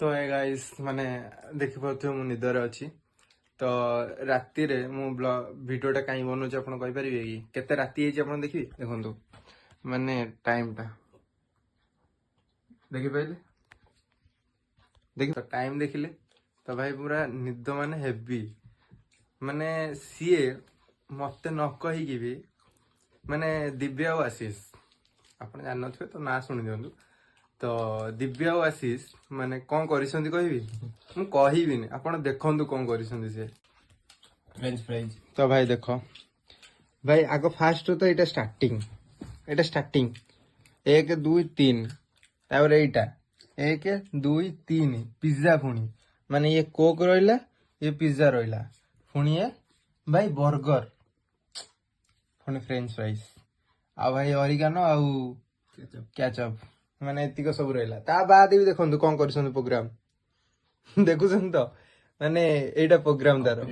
तो गाइस माने देखि पाथु मु निदर अछि तो राति रे मु वीडियो टा काई बनउछ आपण कहि परिबे कि केते राति हे आपण देखि देखंतु माने टाइम टा देखि पाइले देखि तो टाइम देखिले तो भाई पूरा निद माने हेवी माने सीए मते न कहि कि भी माने दिव्या और आशीष आपण जान नथबे तो ना सुनि दियंतु तो दिव्या और आशीष माने कौन करिसंती कहबी मु कहबिनी आपण देखंतु कौन करिसंती से फ्रेंच फ्राइज तो भाई देखो भाई आगो फास्ट तो एटा स्टार्टिंग 1 2 3 तापर एटा 1 2 3 पिज्जा पुणी माने ये कोक रहिला ये पिज्जा रहिला पुणी ये भाई बर्गर पुणी फ्रेंच फ्राइज आ भाई ऑरिगानो आउ कैचअप माने एतिक सब रहिला ता बाद भी देखंतु कोन करछन प्रोग्राम देखुछन तो माने एटा प्रोग्राम तारो